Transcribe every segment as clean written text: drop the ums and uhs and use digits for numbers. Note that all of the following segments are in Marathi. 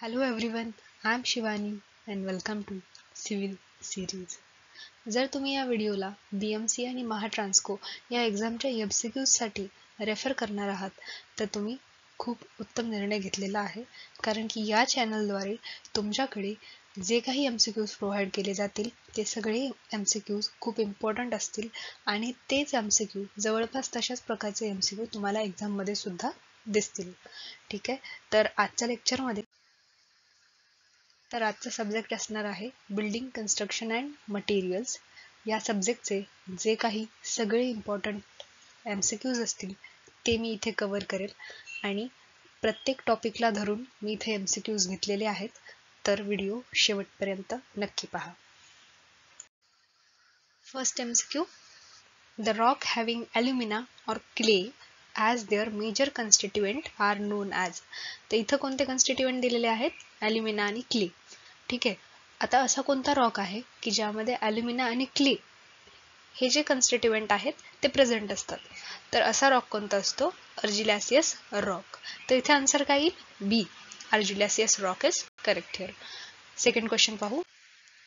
Hello everyone, I am Shivani and welcome to Civil Series. जर तुम्ही या व्हिडिओला BMC आणि महाट्रान्सको या एक्झामच्या MCQसाठी रेफर करणार आहात तर तुम्ही खूप उत्तम निर्णय घेतलेला आहे, कारण की या चॅनलद्वारे तुमच्याकडे जे काही MCQs प्रोव्हाइड केले जातील ते सगळे MCQs खूप इम्पॉर्टंट असतील आणि तेच MCQ जवळपास तशाच प्रकारचे MCQ तुम्हाला एक्झाममध्ये सुद्धा दिसतील. ठीक आहे, तर आजचा सब्जेक्ट असणार आहे बिल्डिंग कन्स्ट्रक्शन अँड मटेरियल्स. या सब्जेक्टचे जे काही सगळे इम्पॉर्टंट MCQs असतील ते मी इथे कव्हर करेल आणि प्रत्येक टॉपिकला धरून मी इथे MCQs घेतलेले आहेत, तर व्हिडिओ शेवटपर्यंत नक्की पहा. First MCQ, the rock having alumina or clay as their major constituent are known as. तर इथं कोणते कन्स्टिट्युएंट दिलेले आहेत? ॲल्युमिना आणि क्ले. ठीक आहे, आता असा कोणता रॉक आहे की ज्यामध्ये ॲल्युमिना आणि क्ले हे जे कन्स्टिट्युएंट आहेत ते प्रेझेंट असतात? तर असा रॉक कोणता असतो? Argillaceous rock. तर इथे आन्सर काय येईल? B, argillaceous rock is correct here. Second question पाहू.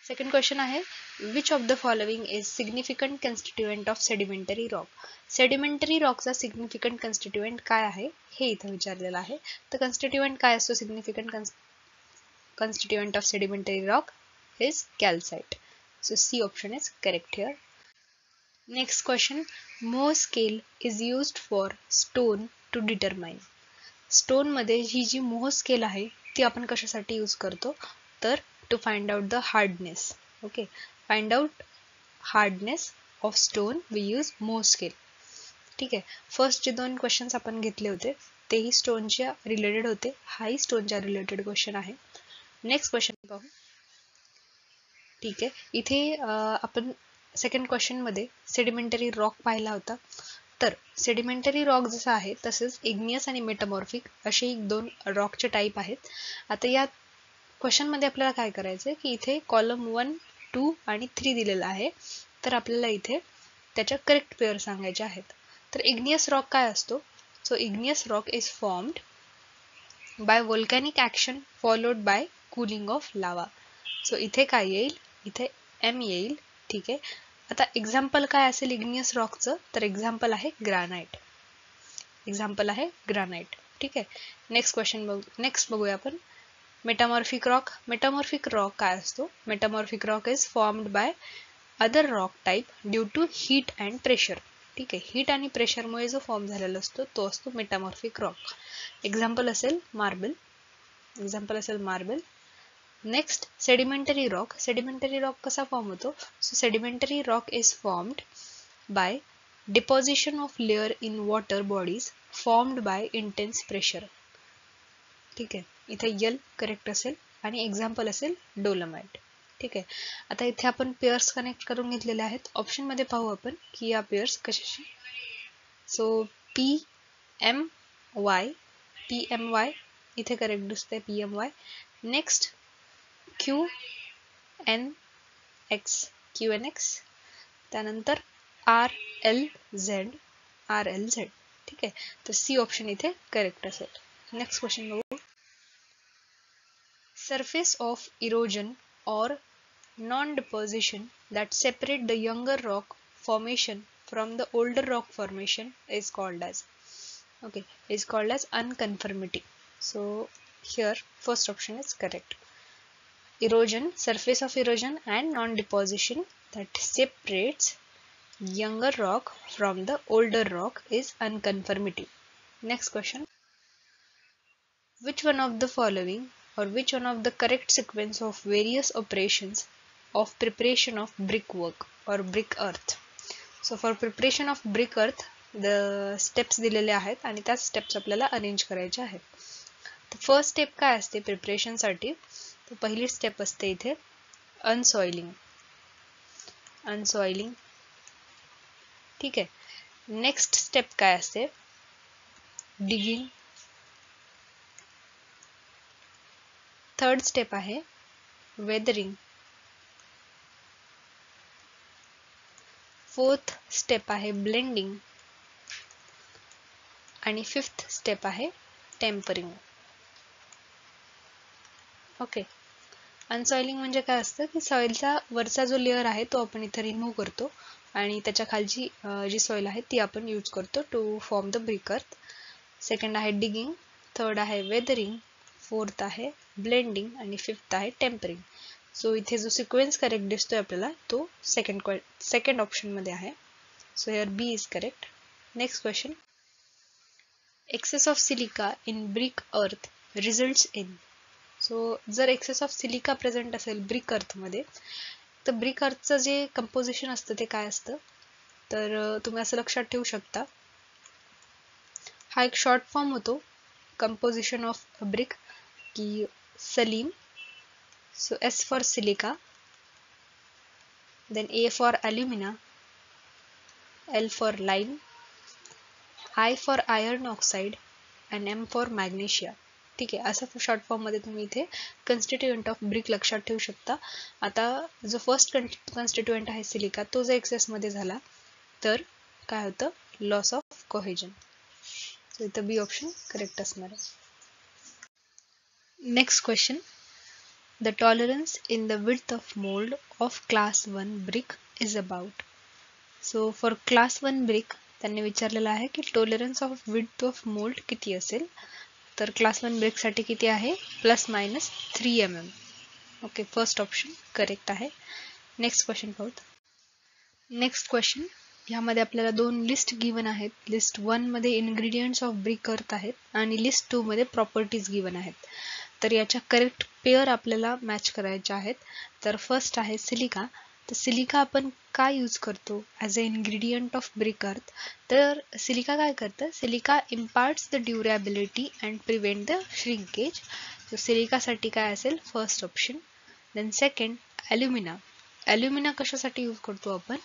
सेकंड क्वेश्चन आहे, which of the following is significant constituent of sedimentary rock. Sedimentary रॉकचा सिग्निफिकंट कन्स्टिट्युएंट काय आहे हे इथं विचारलेलं आहे. तर कन्स्टिट्युएंट काय असतो significant constituent of sedimentary rock is calcite. So C option is correct here. Next question, Mohs scale is used for stone to determine. Stone मध्ये ही जी मोह स्केल आहे ती आपण कशासाठी यूज करतो? तर to find out the hardness. Okay, find out hardness of stone we use Mohs scale. ठीक आहे, फर्स्ट जे दोन क्वेश्चन्स आपण घेतले होते तेही स्टोनच्या रिलेटेड होते, हाही स्टोनच्या रिलेटेड क्वेश्चन आहे. नेक्स्ट क्वेश्चन पाहू. ठीक आहे, इथे आपण सेकंड क्वेश्चन मध्ये सेडिमेंटरी रॉक पाहिला होता. तर सेडिमेंटरी रॉक जसं आहे तसेच इग्नियस आणि मेटामॉर्फिक असे दोन रॉकचे टाईप आहेत. आता या क्वेश्चन मध्ये आपल्याला काय करायचं की इथे कॉलम 1, 2 आणि 3 दिलेला आहे, तर आपल्याला इथे त्याच्या करेक्ट पेअर सांगायचे आहेत. तर इग्नियस रॉक काय असतो? So igneous rock is formed bye volcanic action followed by cooling of lava. So इथे काय येईल? इथे M येईल. ठीक आहे, आता एक्झाम्पल काय असेल इग्नियस रॉकचं? तर एक्झाम्पल आहे ग्रानाइट. एक्झाम्पल आहे ग्रानाइट. ठीक आहे, नेक्स्ट क्वेश्चन नेक्स्ट बघूया आपण. Metamorphic rock. मेटामॉर्फिक रॉक काय असतो? Metamorphic rock is formed by other rock type due to heat and pressure. ठीक आहे, हीट आणि प्रेशरमुळे जो फॉर्म झालेला असतो तो असतो मेटामॉर्फिक रॉक. एक्झाम्पल असेल मार्बल. एक्झाम्पल असेल marble. Next sedimentary rock. Sedimentary rock कसा फॉर्म होतो? So sedimentary rock is formed bye deposition of layer in water bodies formed by intense pressure. ठीक आहे, इथे यल करेक्ट असेल आणि एक्झाम्पल असेल डोलोमाइट. ठीक आहे, आता इथे आपण पेअर्स कनेक्ट करून घेतलेले आहेत. ऑप्शन मध्ये पाहू आपण की या पेअर्स कशाशी. सो PMY, PMY इथे करेक्ट दिसतंय PMY. Next QNX, QNX. त्यानंतर RLZ, RLZ. ठीक आहे, तर C ऑप्शन इथे करेक्ट असेल. नेक्स्ट क्वेश्चन बघू. Surface of erosion or non-deposition that separate the younger rock formation from the older rock formation is called as. Okay, is called as unconformity. So here first option is correct. Erosion, surface of erosion and non-deposition that separates younger rock from the older rock is unconformity. Next question. Which one of the following or which one of the correct sequence of various operations of preparation of brickwork or brick earth? So for preparation of brick earth the steps दिलेले आहेत आणि त्या स्टेप्स आपल्याला अरेंज करायचे आहेत. तर फर्स्ट स्टेप काय असते प्रिपरेशन साठी? तर पहिली स्टेप असते इथे अनसॉइलिंग. अनसॉइलिंग. ठीक आहे, नेक्स्ट स्टेप काय असते? डिगिंग. थर्ड स्टेप आहे वेदरिंग. फोर्थ स्टेप आहे ब्लेंडिंग आणि फिफ्थ स्टेप आहे टेम्परिंग. ओके. अनसॉइलिंग म्हणजे काय असतं की सॉइलचा वरचा जो लेअर आहे तो आपण इथे रिमूव्ह करतो आणि त्याच्या खालची जी सॉइल आहे ती आपण यूज करतो टू फॉर्म द ब्रिक अर्थ. सेकंड आहे डिगिंग, थर्ड आहे वेदरिंग, फोर्थ आहे ब्लेंडिंग आणि फिफ्थ आहे टेम्परिंग. सो इथे जो सिक्वेन्स करेक्ट दिसतोय आपल्याला तो सेकंड ऑप्शन मध्ये आहे. So here B is correct. Next question. Excess of silica in brick earth results in. So जर एक्सेस ऑफ सिलिका प्रेझेंट असेल ब्रिक अर्थमध्ये तर ब्रिक अर्थचं जे कंपोजिशन असतं ते काय असतं, तर तुम्ही असं लक्षात ठेवू शकता. हा एक शॉर्ट फॉर्म होतो कंपोजिशन ऑफ ब्रिक की Salim. So S for silica, then A for alumina, L for lime, I for iron oxide and M for magnesia. ठीक आहे, असं शॉर्ट फॉर्म मध्ये तुम्ही इथे कन्स्टिट्युएंट ऑफ ब्रिक लक्षात ठेवू शकता. आता जो फर्स्ट कन्स्टिट्युएंट आहे सिलिका तो जर एक्सेस मध्ये झाला तर काय होतं, लॉस ऑफ कोहेजन. सो इथं बी ऑप्शन करेक्ट असणार आहे. Next question. The tolerance in the width of mold of class 1 brick is about. So for class 1 brick त्यांनी विचारलेलं आहे की tolerance of width of mould किती असेल. तर क्लास 1 ब्रिक साठी किती आहे, ±3 mm. Okay, first option correct आहे. नेक्स्ट क्वेश्चन पाहूत. नेक्स्ट क्वेश्चन, यामध्ये आपल्याला दोन लिस्ट गिवन आहेत. लिस्ट 1 मध्ये इन्ग्रेडियंट्स ऑफ ब्रिक अर्थ आहेत आणि लिस्ट 2 मध्ये प्रॉपर्टीज गिवन आहेत. तर याच्या करेक्ट पेअर आपल्याला मॅच करायच्या आहेत. तर फर्स्ट आहे सिलिका. तर सिलिका आपण काय यूज करतो as a ingredient of brick earth. तर सिलिका काय करतं, silica imparts the durability and prevent the shrinkage. तर सिलिकासाठी काय असेल, first option. Then second alumina. Alumina कशासाठी यूज करतो आपण,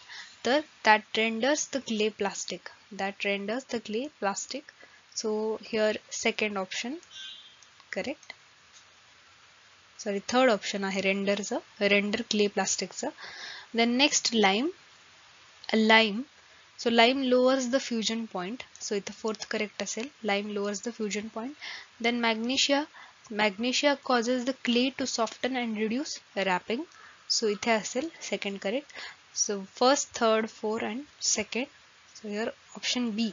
तर that renders the clay plastic. That renders the clay plastic. So here second option correct. Sorry, third option आहे रेंडरचं, रेंडर क्ले प्लास्टिकचं. Then next lime. So lime lowers the fusion point. So इथं फोर्थ करेक्ट असेल, lime lowers the fusion point. Then magnesia causes the clay to soften and reduce warping. So इथे असेल second correct. So first, third, fourth and second. So here option B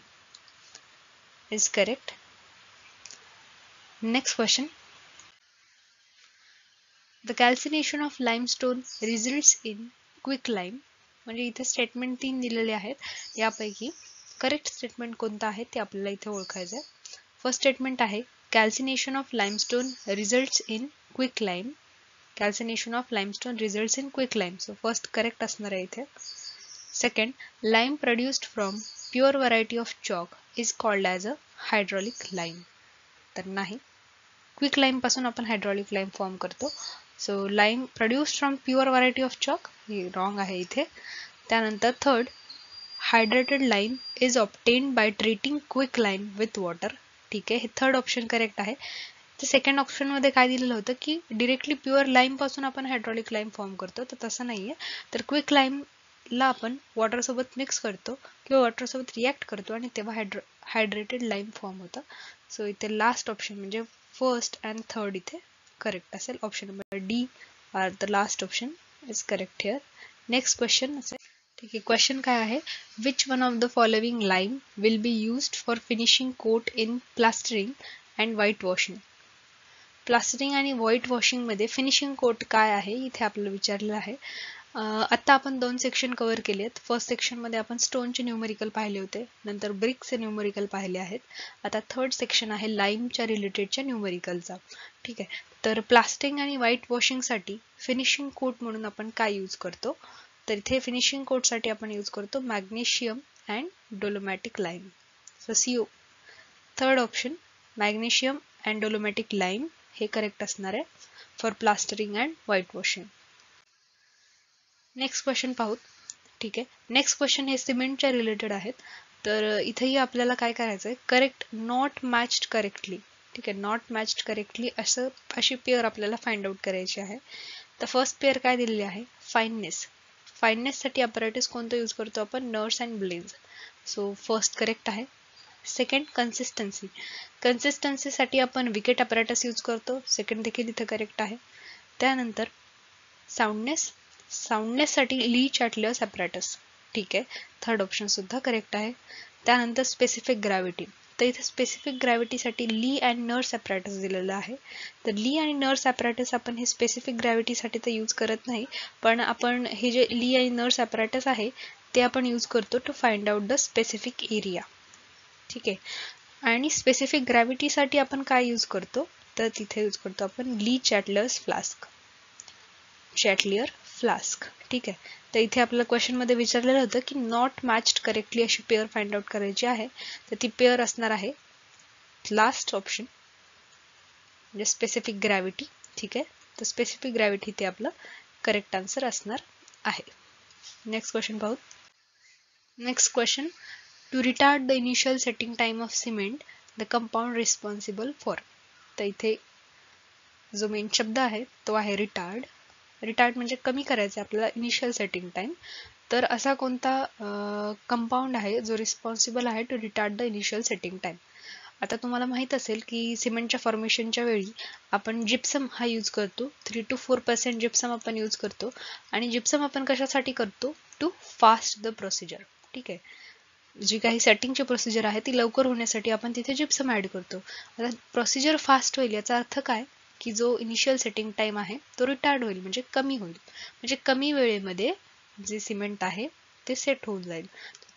is correct. Next question. The calcination of limestone results in quicklime. म्हणजे इथे स्टेटमेंट 3 दिलेले आहेत. यापैकी करेक्ट स्टेटमेंट कोणतं आहे ते आपल्याला इथे ओळखायचं आहे. फर्स्ट स्टेटमेंट आहे calcination of limestone results in quicklime. Calcination of limestone results in quicklime. So first correct असणार आहे इथे. Second, lime produced from pure variety of chalk is called as a hydraulic lime. तर नाही, क्विक लाइम पासून आपण हायड्रॉलिक लाइम फॉर्म करतो. So lime produced from pure variety of chalk हे रॉंग आहे इथे. त्यानंतर third, hydrated lime is obtained by treating quick lime with water. ठीक आहे, हे थर्ड ऑप्शन करेक्ट आहे. तर सेकंड ऑप्शनमध्ये काय दिलेलं होतं की डिरेक्टली प्युअर लाइम पासून आपण हायड्रॉलिक लाइम फॉर्म करतो, तर तसं नाहीये. तर क्विक लाइमला आपण वॉटरसोबत मिक्स करतो किंवा वॉटरसोबत रिॲक्ट करतो आणि तेव्हा हायड्रेटेड लाइम फॉर्म होतं. सो इथे लास्ट ऑप्शन म्हणजे फर्स्ट अँड थर्ड इथे करेक्ट असेल. Option number D or the last option is correct here. Next question असेल. ठीक आहे, क्वेश्चन काय आहे, which one of the following lime will be used for finishing coat in plastering and white washing. Plastering आणि व्हाईट वॉशिंग मध्ये फिनिशिंग कोट काय आहे इथे आपल्याला विचारलेलं आहे. आता आपण 2 सेक्शन कव्हर केले आहेत. फर्स्ट सेक्शनमध्ये आपण स्टोनचे न्यूमेरिकल पाहिले होते, नंतर ब्रिकचे न्यूमेरिकल पाहिले आहेत. आता थर्ड सेक्शन आहे लाईमच्या रिलेटेडच्या न्यूमेरिकलचा. ठीक आहे, तर प्लास्टरिंग आणि व्हाईट वॉशिंगसाठी फिनिशिंग कोट म्हणून आपण काय यूज करतो, तर इथे फिनिशिंग कोटसाठी आपण यूज करतो magnesium and dolomitic lime. So CO third option magnesium and dolomitic lime हे करेक्ट असणार आहे for plastering and white washing. Next question पाहूत. ठीक आहे, नेक्स्ट क्वेश्चन हे सिमेंटच्या रिलेटेड आहेत. तर इथेही आपल्याला काय करायचं आहे, करेक्ट नॉट मॅच्ड करेक्टली. ठीक आहे, नॉट मॅच्ड करेक्टली अशी पेअर आपल्याला फाइंड आउट करायची आहे. तर फर्स्ट पेअर काय दिलेली आहे, फाईननेस. फाईननेससाठी अपॅरेटस कोणतं यूज करतो आपण, nurse and blaze. So first correct आहे. Second consistency. कन्सिस्टन्सीसाठी आपण विकेट अपॅरेटस यूज करतो, सेकंड देखील इथं करेक्ट आहे. त्यानंतर साऊंडनेस, साऊंडनेससाठी ली चॅटलर्स अपॅरेटस, ठीक आहे, थर्ड ऑप्शन सुद्धा करेक्ट आहे. त्यानंतर स्पेसिफिक ग्रॅव्हिटी, तर इथे स्पेसिफिक ग्रॅव्हिटीसाठी ली अँड नर्स अपॅरेटस दिलेलं आहे. तर ली आणि नर्स अपॅरेटस आपण हे स्पेसिफिक ग्रॅव्हिटीसाठी तर यूज करत नाही, पण आपण हे जे ली आणि नर्स अपॅरेटस आहे ते आपण यूज करतो to find out the specific area, ठीक आहे. आणि स्पेसिफिक ग्रॅव्हिटीसाठी आपण काय यूज करतो, तर तिथे यूज करतो आपण ली चॅटलर्स फ्लास्क, चॅटलियर फ्लास्क, ठीक आहे. तर इथे आपल्याला क्वेश्चनमध्ये विचारलेलं होतं की नॉट मॅच्ड करेक्टली अशी पेअर फाइंड आउट करायची आहे, तर ती पेअर असणार आहे लास्ट ऑप्शन म्हणजे स्पेसिफिक ग्रॅव्हिटी, ठीक आहे. तर स्पेसिफिक ग्रॅव्हिटी ते आपलं करेक्ट आन्सर असणार आहे. नेक्स्ट क्वेश्चन पाहू. Next question, to retard the initial setting time of cement the compound responsible for. तर इथे जो मेन शब्द आहे तो आहे रिटार्ड. रिटार्ड म्हणजे कमी करायचं आपल्याला इनिशियल सेटिंग टाइम. तर असा कोणता कंपाऊंड आहे जो रिस्पॉन्सिबल आहे to retard the initial setting time. आता तुम्हाला माहित असेल की सिमेंटच्या फॉर्मेशनच्या वेळी आपण जिप्सम हा यूज करतो, 3 to 4% जिप्सम आपण यूज करतो. आणि जिप्सम आपण कशासाठी करतो, टू फास्ट द प्रोसिजर, ठीक आहे. जी काही सेटिंगची प्रोसिजर आहे ती लवकर होण्यासाठी आपण तिथे जिप्सम ऍड करतो. आता प्रोसिजर फास्ट होईल याचा अर्थ काय, की जो इनिशियल सेटिंग टाइम आहे तो रिटार्ड होईल, म्हणजे कमी होईल, म्हणजे कमी वेळेमध्ये जे सिमेंट आहे ते सेट होऊन जाईल.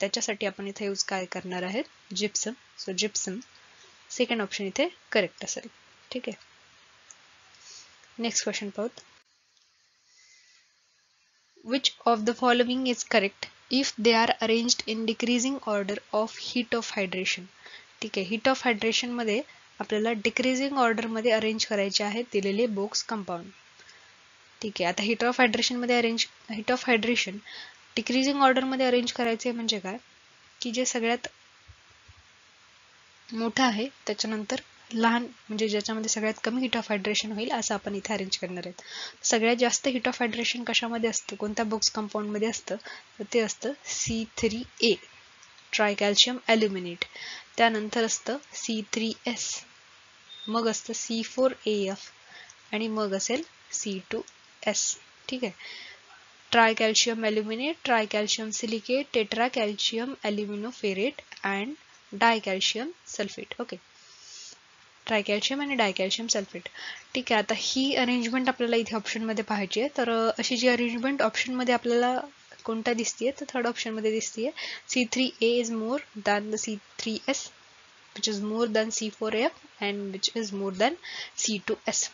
त्याच्यासाठी आपण इथे यूज काय करणार आहेत, gypsum. So gypsum second option इथे करेक्ट असेल, ठीक आहे. नेक्स्ट क्वेश्चन पाहूत. Which of the following is correct if they are arranged in decreasing order of heat of hydration. ठीक आहे, हीट ऑफ हायड्रेशन मध्ये आपल्याला डिक्रीजिंग ऑर्डर मध्ये अरेंज करायचे आहेत दिलेले बोक्स कंपाऊंड, ठीक आहे. आता हीट ऑफ हायड्रेशन मध्ये heat of hydration decreasing order मध्ये अरेंज करायचे म्हणजे काय, की जे सगळ्यात मोठं आहे त्याच्यानंतर लहान, म्हणजे ज्याच्यामध्ये सगळ्यात कमी हीट ऑफ हायड्रेशन होईल असं आपण इथे अरेंज करणार आहेत. सगळ्यात जास्त हीट ऑफ हायड्रेशन कशामध्ये असतं, कोणत्या बॉक्स कंपाऊंड मध्ये असतं, तर ते असतं C3A ट्रायकॅल्शियम ॲल्युमिनेट. त्यानंतर असतं C3S, मग असतं C4AF आणि मग असेल C2S, ठीक आहे. Tricalcium aluminate, tricalcium silicate, tetra calcium aluminoferrite and dicalcium sulphate. Okay, tricalcium आणि डायकॅल्शियम सल्फेट, ठीक आहे. आता ही अरेंजमेंट आपल्याला इथे ऑप्शनमध्ये पाहिजे आहे, तर अशी जी अरेंजमेंट ऑप्शनमध्ये आपल्याला कोणता दिसतीये, तर थर्ड ऑप्शनमध्ये दिसतीये C3A is more than the C3S, which is more than C4AF and which is more than C2S.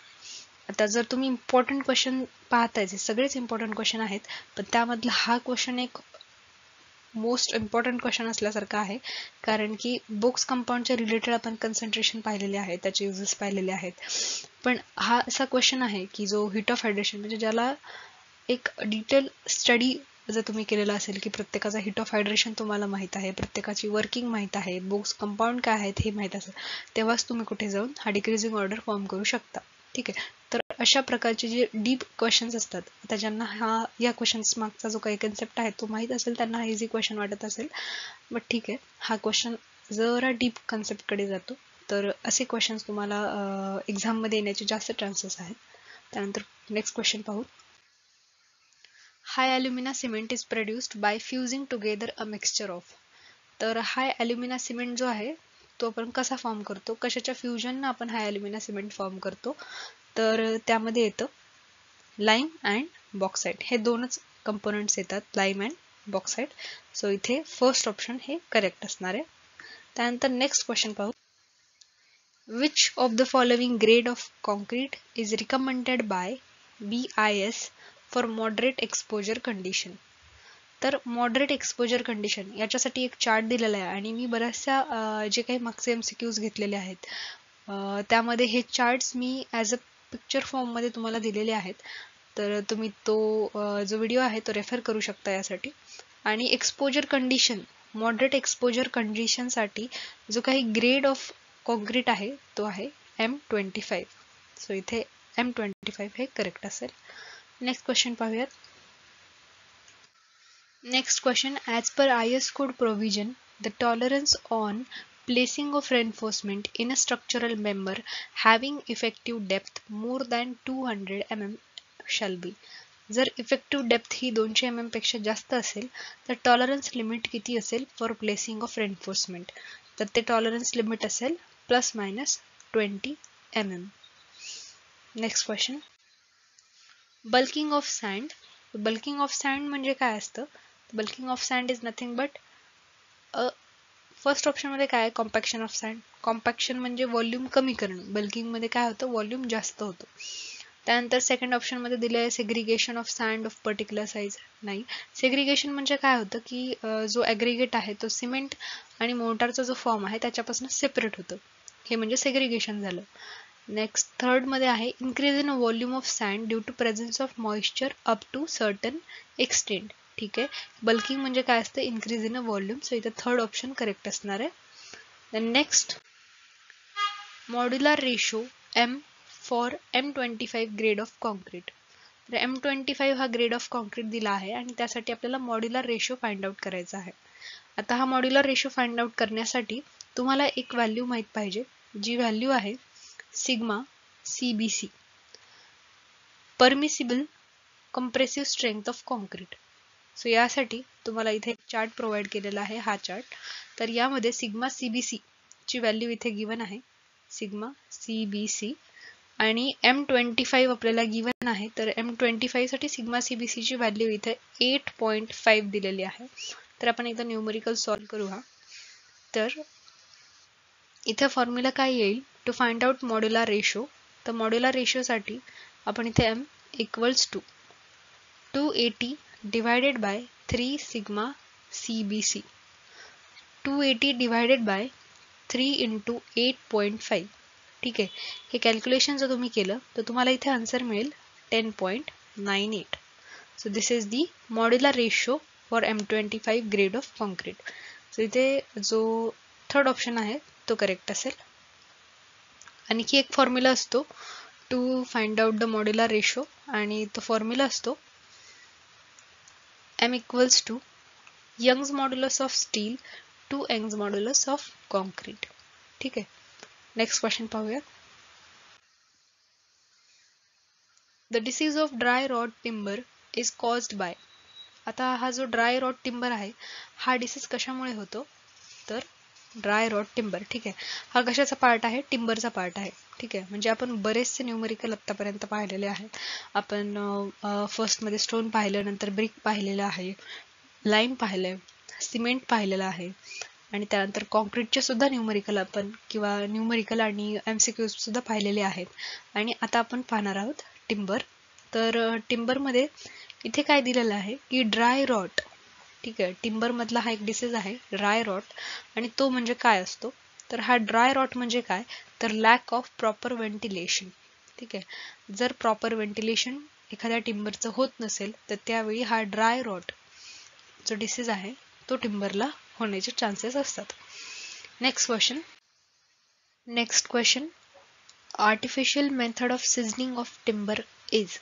आता जर तुम्ही इम्पॉर्टंट क्वेश्चन पाहताय, जे सगळेच इम्पॉर्टंट क्वेश्चन आहेत, पण त्यामधला हा क्वेश्चन एक मोस्ट इम्पॉर्टंट क्वेश्चन असल्यासारखा आहे, कारण की बोक्स कंपाऊंडच्या रिलेटेड आपण कन्सन्ट्रेशन पाहिलेले आहे, त्याचे युजेस पाहिलेले आहेत. पण हा असा क्वेश्चन आहे की जो हीट ऑफ हायड्रेशन, म्हणजे ज्याला एक डिटेल स्टडी जर तुम्ही केलेला असेल की प्रत्येकाचा हीट ऑफ हायड्रेशन तुम्हाला माहित आहे, प्रत्येकाची वर्किंग माहित आहे, बोक्स कंपाऊंड काय आहेत हे माहित असेल, तेव्हाच तुम्ही कुठे जाऊन हा डिक्रीजिंग ऑर्डर फॉर्म करू शकता, ठीक आहे. तर अशा प्रकारचे जे डीप क्वेश्चन्स असतात, आता ज्यांना या क्वेश्चन्स मागचा जो काही कन्सेप्ट आहे तो माहित असेल त्यांना हा इझी क्वेश्चन वाटत असेल, बट ठीक आहे, हा क्वेश्चन जरा डीप कन्सेप्टकडे जातो, तर असे क्वेश्चन्स तुम्हाला एक्झाममध्ये येण्याचे जास्त चान्सेस आहेत. त्यानंतर नेक्स्ट क्वेश्चन पाहू. High alumina cement is produced by fusing together a mixture of. तर हाय ॲल्युमिना सिमेंट जो आहे तो आपण कसा फॉर्म करतो, कशाच्या फ्युजननं आपण हाय ॲल्युमिना सिमेंट फॉर्म करतो, तर त्यामध्ये येतं लाईम अँड बॉक्साईट, हे दोनच कंपोनंट्स येतात, लाईम अँड बॉक्साईट. सो इथे फर्स्ट ऑप्शन हे करेक्ट असणार आहे. त्यानंतर नेक्स्ट क्वेश्चन पाहू. Which of the following grade of concrete is recommended by BIS for moderate exposure condition. तर मॉडरेट एक्सपोजर कंडिशन याच्यासाठी एक चार्ट दिलेला आहे, आणि मी बऱ्याचशा जे काही मागचे MCQs घेतलेले आहेत त्यामध्ये हे charts me as a picture फॉर्ममध्ये तुम्हाला दिलेले आहेत, तर तुम्ही तो जो व्हिडिओ आहे तो रेफर करू शकता यासाठी. आणि एक्सपोजर कंडिशन, मॉडरेट एक्सपोजर कंडिशनसाठी जो काही ग्रेड ऑफ कॉन्क्रीट आहे तो आहे M25. सो इथे M25 हे करेक्ट असेल. नेक्स्ट क्वेश्चन पाहूयात. Next question, as per IS code provision the tolerance on Placing of reinforcement in a structural member having effective depth more than 200 mm shall be. जर इफेक्टिव्ह डेप्थ ही 200 mm पेक्षा जास्त असेल तर टॉलरन्स लिमिट किती असेल फॉर प्लेसिंग ऑफ रेन्फोर्समेंट, तर ते टॉलरन्स लिमिट असेल ±20 mm. Next question, bulking of sand. Bulking of sand म्हणजे काय असतं? Bulking of sand is nothing but first option मध्ये काय आहे? Compaction of sand. कॉम्पॅक्शन म्हणजे व्हॉल्यूम कमी करणं, बल्किंग मध्ये काय होतं? व्हॉल्यूम जास्त होतं. त्यानंतर सेकंड ऑप्शन मध्ये दिलं आहे segregation of sand of particular size. नाही, सेग्रिगेशन म्हणजे काय होतं की जो ॲग्रिगेट आहे तो सिमेंट आणि मोर्टारचा जो फॉर्म आहे त्याच्यापासून सेपरेट होतं, हे म्हणजे सेग्रिगेशन झालं. नेक्स्ट थर्ड मध्ये आहे increase in volume of sand due to presence of moisture up to certain extent. ठीक आहे, बल्किंग म्हणजे काय असतं? Increase in a volume. So इथे थर्ड ऑप्शन करेक्ट असणार आहे. Next, modular ratio M for M25 grade of concrete. तर M25 हा ग्रेड ऑफ कॉन्क्रीट दिला आहे आणि त्यासाठी आपल्याला मॉड्युलर रेशो फाइंड आउट करायचा आहे. आता हा मॉड्युलर रेशो फाइंड आउट करण्यासाठी तुम्हाला एक व्हॅल्यू माहित पाहिजे, जी व्हॅल्यू आहे sigma CBC, permissible compressive strength of concrete. So यासाठी तुम्हाला इथे एक चार्ट प्रोव्हाइड केलेला आहे, हा चार्ट. तर यामध्ये सिग्मा CBC ची व्हॅल्यू इथे गिवन आहे, सिग्मा CBC, आणि M25 आपल्याला गिवन आहे. तर M25 साठी सिग्मा CBC ची व्हॅल्यू इथे 8.5 दिलेली आहे. तर आपण इथं न्यूमरिकल सॉल्व करू हा. तर इथे फॉर्म्युला काय येईल to find out modular ratio. तर मॉड्युलर रेशोसाठी आपण इथे M equals to 280 divided by 3 sigma CBC, 280 divided by 3 into 8.5. ठीक आहे, हे कॅल्क्युलेशन जर तुम्ही केलं तर तुम्हाला इथे आन्सर मिळेल 10.98. So this is the modular ratio for M25 grade of concrete. So इथे जो थर्ड ऑप्शन आहे तो करेक्ट असेल. आणखी एक फॉर्म्युला असतो to find out the modular ratio, आणि तो फॉर्म्युला असतो M equals to Young's modulus of steel to Young's modulus of concrete. ठीक आहे, नेक्स्ट क्वेश्चन पाहूया. The disease of dry rot timber is caused by. आता हा जो ड्राय रॉट टिंबर आहे हा डिसीज कशामुळे होतो? तर ड्राय रॉट टिंबर. ठीक आहे, हा कशाचा पार्ट आहे? टिंबरचा पार्ट आहे. ठीक आहे, म्हणजे आपण बरेचसे न्यूमरिकल आत्तापर्यंत पाहिलेले आहेत. आपण फर्स्टमध्ये स्टोन पाहिलं, नंतर ब्रिक पाहिलेलं आहे, लाईम पाहिलंय, सिमेंट पाहिलेलं आहे, आणि त्यानंतर कॉन्क्रीटचे सुद्धा न्यूमरिकल आपण किंवा न्यूमरिकल आणि MCQs सुद्धा पाहिलेले आहेत. आणि आता आपण पाहणार आहोत टिंबर. तर टिंबरमध्ये इथे काय दिलेलं आहे की ड्राय रॉट. ठीक आहे, टिंबर मधला हा एक डिसीज आहे ड्राय रॉट, आणि तो म्हणजे काय असतो? तर हा ड्राय रॉट म्हणजे काय? तर लॅक ऑफ प्रॉपर व्हेंटिलेशन. ठीक आहे, जर प्रॉपर व्हेंटिलेशन एखाद्या टिंबरचं होत नसेल तर त्यावेळी हा ड्राय रॉट जो डिसीज आहे तो टिंबरला होण्याचे चान्सेस असतात. Next question, artificial method of seasoning of timber is.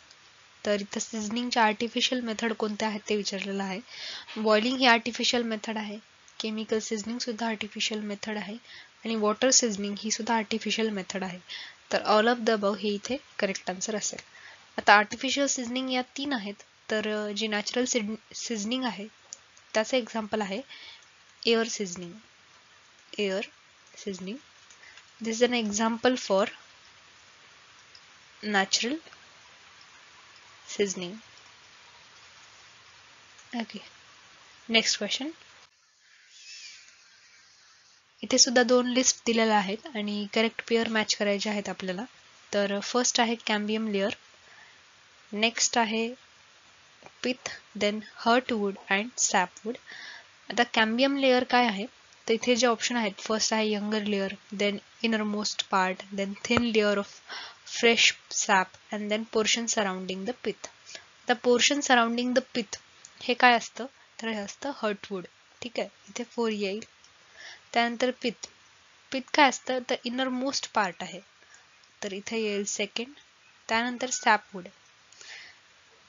तर इथं सिझनिंगच्या आर्टिफिशियल मेथड कोणत्या आहेत ते विचारलेलं आहे. बॉइलिंग ही आर्टिफिशियल मेथड आहे, केमिकल सिझनिंग सुद्धा आर्टिफिशियल मेथड आहे, आणि वॉटर सिझनिंग ही सुद्धा आर्टिफिशियल मेथड आहे. तर ऑल ऑफ द अबव हे इथे करेक्ट आन्सर असेल. आता आर्टिफिशियल सिझनिंग या 3 आहेत. तर जी नॅचरल सिझनिंग आहे त्याचं एक्झाम्पल आहे air seasoning. Air seasoning, this is an example for natural seasoning. Okay, next question. इथे सुद्धा 2 लिस्ट दिलेल्या आहेत आणि करेक्ट पेअर मॅच करायचे आहेत आपल्याला. तर फर्स्ट आहे कॅम्बियम लेअर, नेक्स्ट आहे पिथ, देन हर्टवूड अँड सॅपवूड. आता कॅम्बियम लेअर काय आहे? तर इथे जे ऑप्शन आहेत, फर्स्ट आहे younger layer, then innermost part, then thin layer of fresh sap, and then portion surrounding the pith. आता पोर्शन सराउंडिंग द पिथ हे काय असतं? तर हे असतं हर्टवूड. ठीक आहे, इथे 4 येईल. त्यानंतर पिथ, पिथ काय असतं? तर इनर मोस्ट पार्ट आहे, तर इथे येईल सेकंड. त्यानंतर sapwood,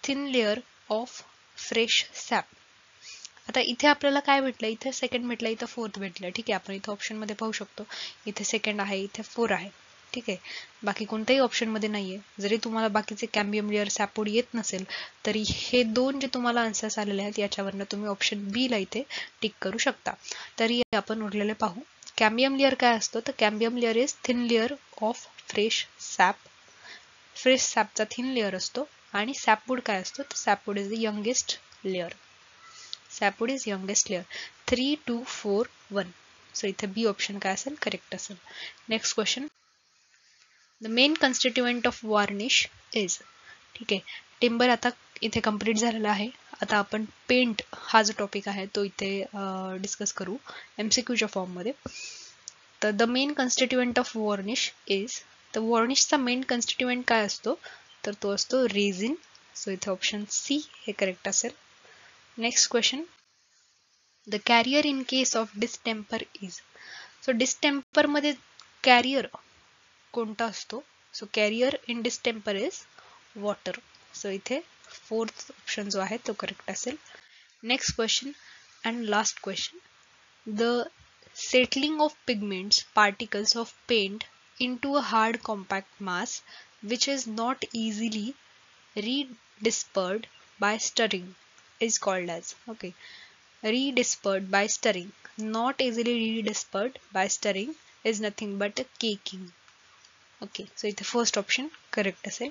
thin layer of fresh sap, आता इथे आपल्याला काय भेटलं, इथे सेकंड भेटलं, इथं फोर्थ भेटलं. ठीक आहे, आपण इथं ऑप्शनमध्ये पाहू शकतो, इथे सेकंड आहे, इथे 4 आहे. ठीक आहे, बाकी कोणत्याही ऑप्शनमध्ये नाहीये. जरी तुम्हाला बाकीचे कॅम्बियम लेअर सॅपोड येत नसेल तरी हे दोन जे तुम्हाला आन्सर्स आलेले आहेत याच्यावरनं तुम्ही ऑप्शन बी ला इथे टिक करू शकता. तरी आपण उरलेले पाहू. कॅम्बियम लेअर काय असतो, तर cambium layer is thin layer of fresh sap. Fresh सॅपचा थिन लेअर असतो. आणि सॅपवूड काय असतो, तर sapwood is the youngest layer. Sapwood is youngest layer. 3, 2, 4, 1. So इथे बी ऑप्शन काय असेल, करेक्ट असेल. Next question. The main constituent of varnish is. ठीक आहे, टिंबर आता इथे कंप्लीट झालेला आहे. आता आपण पेंट हा जो टॉपिक आहे तो इथे डिस्कस करू MCQच्या फॉर्ममध्ये. तर the main constituent of varnish is. तर वॉर्निशचा मेन कन्स्टिट्युएंट काय असतो, तर तो असतो रेझिन. सो इथे ऑप्शन सी हे करेक्ट असेल. Next question. The carrier in case of distemper is. So distemper मध्ये कॅरियर कोणता असतो, so carrier in distemper is water. So इथे फोर्थ ऑप्शन जो आहे तो करेक्ट असेल. Next question and last question. The settling of pigments particles of paint into a hard compact mass which is not easily redispersed by stirring is called as. Okay, redispersed by stirring, not easily redispersed by stirring is nothing but a caking. Okay, so इथे फर्स्ट ऑप्शन करेक्ट असेल.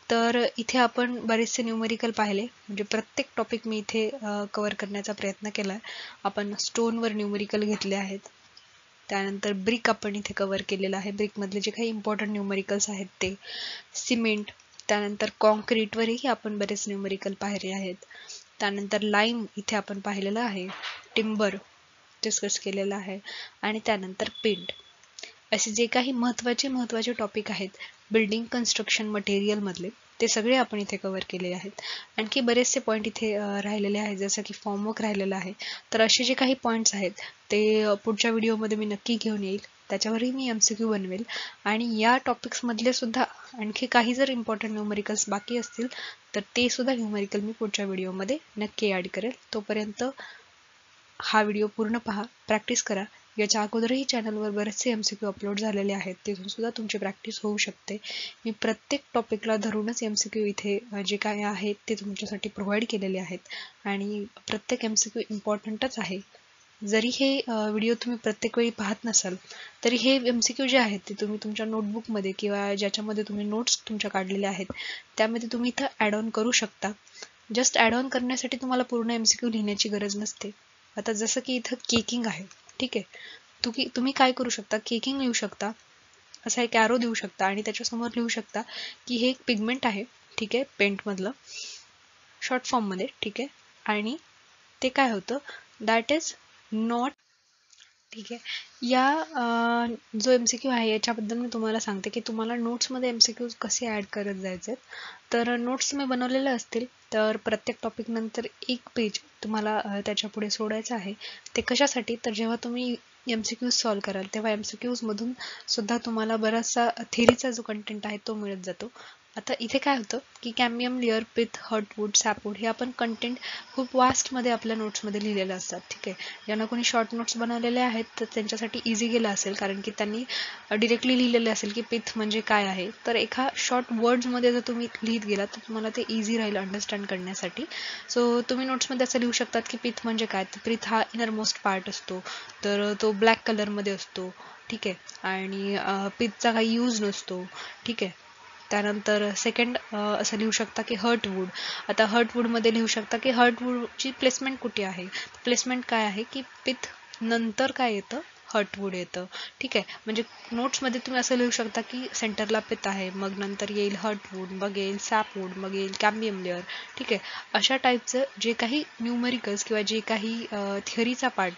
तर इथे आपण बरेचसे न्यूमेरिकल पाहिले, म्हणजे प्रत्येक टॉपिक मी इथे कव्हर करण्याचा प्रयत्न केलाय. आपण स्टोनवर न्यूमेरिकल घेतले आहेत, त्यानंतर ब्रिक आपण इथे कव्हर केलेलं आहे, ब्रिकमधले जे काही इम्पॉर्टंट न्यूमेरिकल्स आहेत ते, सिमेंट, त्यानंतर कॉन्क्रीटवरही आपण बरेच न्यूमेरिकल पाहिले आहेत, त्यानंतर लाईम इथे आपण पाहिलेलं आहे, टिंबर डिस्कस केलेलं आहे, आणि त्यानंतर पेंट. असे जे काही महत्त्वाचे टॉपिक आहेत बिल्डिंग कन्स्ट्रक्शन मटेरियल मधले, ते सगळे आपण इथे कव्हर केलेले आहेत. आणखी बरेचसे पॉईंट इथे राहिलेले आहेत, जसं की फॉर्मवर्क राहिलेलं आहे. तर असे जे काही पॉईंट्स आहेत ते पुढच्या व्हिडिओमध्ये मी नक्की घेऊन येईल, त्याच्यावरही मी MCQ बनवेल. आणि या टॉपिक्स मधले सुद्धा आणखी काही जर इम्पॉर्टंट न्यूमेरिकल्स बाकी असतील तर ते सुद्धा न्यूमेरिकल मी पुढच्या व्हिडिओमध्ये नक्की ॲड करेल. तोपर्यंत हा व्हिडिओ पूर्ण पहा, प्रॅक्टिस करा. याच्या अगोदरही चॅनलवर बरेचसे MCQ अपलोड झालेले आहेत, तिथून सुद्धा तुमची प्रॅक्टिस होऊ शकते. मी प्रत्येक टॉपिकला धरूनच MCQ इथे जे काय आहेत ते तुमच्यासाठी प्रोव्हाइड केलेले आहेत, आणि प्रत्येक MCQ इम्पॉर्टंटच आहे. जरी हे व्हिडिओ तुम्ही प्रत्येक वेळी पाहत नसाल तरी हे MCQ जे आहेत ते तुम्ही तुमच्या नोटबुकमध्ये किंवा ज्याच्यामध्ये तुम्ही नोट्स तुमच्या काढलेल्या आहेत त्यामध्ये तुम्ही इथं ॲड ऑन करू शकता. जस्ट ॲड ऑन करण्यासाठी तुम्हाला पूर्ण MCQ लिहिण्याची गरज नसते. आता जसं की इथं केकिंग आहे, ठीक आहे, तुम्ही काय करू शकता, केकिंग लिहू शकता, असा एक ॲरो देऊ शकता आणि त्याच्यासमोर लिहू शकता की हे एक पिगमेंट आहे, ठीक आहे, पेंटमधलं शॉर्ट फॉर्ममध्ये, ठीक आहे, आणि ते काय होतं, दॅट इज नॉट. ठीक आहे, या जो MCQ आहे याच्याबद्दल मी तुम्हाला सांगते की तुम्हाला नोट्समध्ये MCQ कसे ॲड करत जायचे. तर नोट्स तुम्ही बनवलेले असतील तर प्रत्येक टॉपिक नंतर एक पेज तुम्हाला त्याच्या पुढे सोडायचं आहे. ते कशासाठी, तर जेव्हा तुम्ही MCQs सॉल्व कराल तेव्हा MCQs मधून सुद्धा तुम्हाला बराचसा थेरीचा जो कंटेंट आहे तो मिळत जातो. आता इथे काय होतं की कॅम्बियम लेअर, पिथ, हर्टवूड, सॅपवूड हे आपण कंटेंट खूप वास्टमध्ये आपल्या नोट्समध्ये लिहिलेलं असतात. ठीक आहे, ज्यांना कोणी शॉर्ट नोट्स बनवलेले आहेत तर त्यांच्यासाठी इझी गेलं असेल, कारण की त्यांनी डिरेक्टली लिहिलेले असेल की पिथ म्हणजे काय आहे. तर एका शॉर्ट वर्ड्समध्ये जर तुम्ही लिहित गेलात तर तुम्हाला ते इझी राहील अंडरस्टँड करण्यासाठी. सो तुम्ही नोट्समध्ये असं लिहू शकतात की पिथ म्हणजे काय, तर पिथ हा इनरमोस्ट पार्ट असतो, तर तो ब्लॅक कलरमध्ये असतो. ठीक आहे, आणि पिथचा काही यूज नसतो. ठीक आहे, त्यानंतर सेकंड असं लिहू शकता की हर्टवूड. आता हर्टवूडमध्ये लिहू शकता की हर्टवूडची प्लेसमेंट कुठे आहे, प्लेसमेंट काय आहे की पिथ नंतर काय येतं, हर्टवूड येतं. ठीक आहे, म्हणजे नोट्समध्ये तुम्ही असं लिहू शकता की सेंटरला पिथ आहे, मग नंतर येईल हर्टवूड, मग येईल सॅपवूड, मग येईल कॅम्बियम लेअर. ठीक आहे, अशा टाईपचं जे काही न्यूमेरिकल्स किंवा जे काही थिअरीचा पार्ट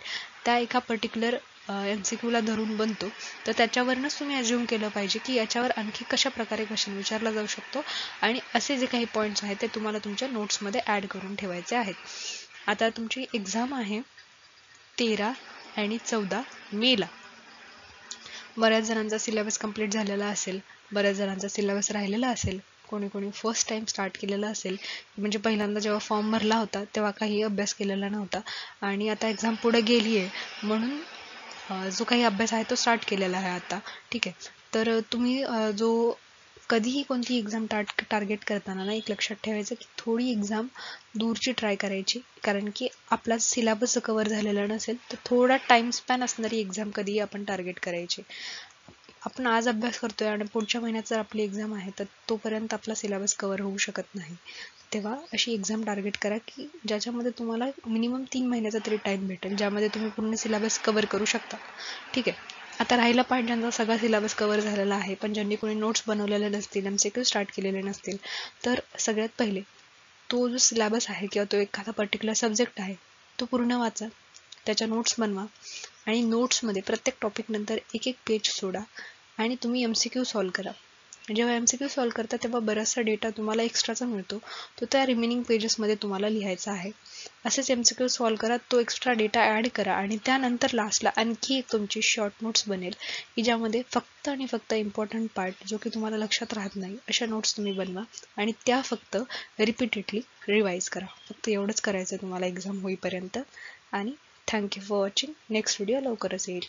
त्या एका पर्टिक्युलर MCQला धरून बनतो, तर त्याच्यावरनंच तुम्ही अज्युम केलं पाहिजे की याच्यावर आणखी कशा प्रकारे क्वेश्चन विचारला जाऊ शकतो, आणि असे जे काही पॉईंट्स आहेत ते तुम्हाला तुमच्या नोट्समध्ये ॲड करून ठेवायचे आहेत. आता तुमची एक्झाम आहे 13 आणि 14 मेला. बऱ्याच जणांचा सिलेबस कंप्लीट झालेला असेल, बऱ्याच जणांचा सिलेबस राहिलेला असेल, कोणी कोणी फर्स्ट टाइम स्टार्ट केलेलं असेल, म्हणजे पहिल्यांदा जेव्हा फॉर्म भरला होता तेव्हा काही अभ्यास केलेला नव्हता आणि आता एक्झाम पुढे गेली आहे म्हणून जो काही अभ्यास आहे तो स्टार्ट केलेला आहे आता. ठीक आहे, तर तुम्ही जो कधीही कोणती एक्झाम टार्गेट करताना ना एक लक्षात ठेवायचं की थोडी एक्झाम दूरची ट्राय करायची, कारण की आपला सिलेबस कव्हर झालेला नसेल तर थोडा टाइम स्पॅन असणारी एक्झाम कधीही आपण टार्गेट करायची. आपण आज अभ्यास करतोय आणि पुढच्या महिन्यात जर आपली एक्झाम आहे तर तोपर्यंत आपला सिलेबस कव्हर होऊ शकत नाही. तेव्हा अशी एक्झाम टार्गेट करा की ज्याच्यामध्ये तुम्हाला मिनिमम 3 महिन्याचा तरी टाइम भेटेल, ज्यामध्ये तुम्ही पूर्ण सिलेबस कव्हर करू शकता. ठीक आहे, आता राहिला पार्ट ज्यांचा सगळा सिलेबस कव्हर झालेला आहे पण ज्यांनी कोणी नोट्स बनवलेले नसतील, MCQ स्टार्ट केलेले नसतील, तर सगळ्यात पहिले तो जो सिलेबस आहे किंवा तो एखादा पर्टिक्युलर सब्जेक्ट आहे तो पूर्ण वाचा, त्याच्या नोट्स बनवा आणि नोट्समध्ये प्रत्येक टॉपिक नंतर एक एक पेज सोडा आणि तुम्ही MCQ सॉल्व करा. जेव्हा MCQ सॉल्व करता तेव्हा बराचसा डेटा तुम्हाला एक्स्ट्राचा मिळतो, तो त्या रिमेनिंग पेजेसमध्ये तुम्हाला लिहायचा आहे. असेच MCQ सॉल्व करा, तो एक्स्ट्रा डेटा ॲड करा आणि त्यानंतर लास्टला आणखी एक तुमची शॉर्ट नोट्स बनेल की ज्यामध्ये फक्त आणि फक्त इम्पॉर्टंट पार्ट जो की तुम्हाला लक्षात राहत नाही अशा नोट्स तुम्ही बनवा आणि त्या फक्त रिपीटेडली रिवाईज करा. फक्त एवढंच करायचं तुम्हाला एक्झाम होईपर्यंत. आणि thank you for watching. Next video लवकरच येईल.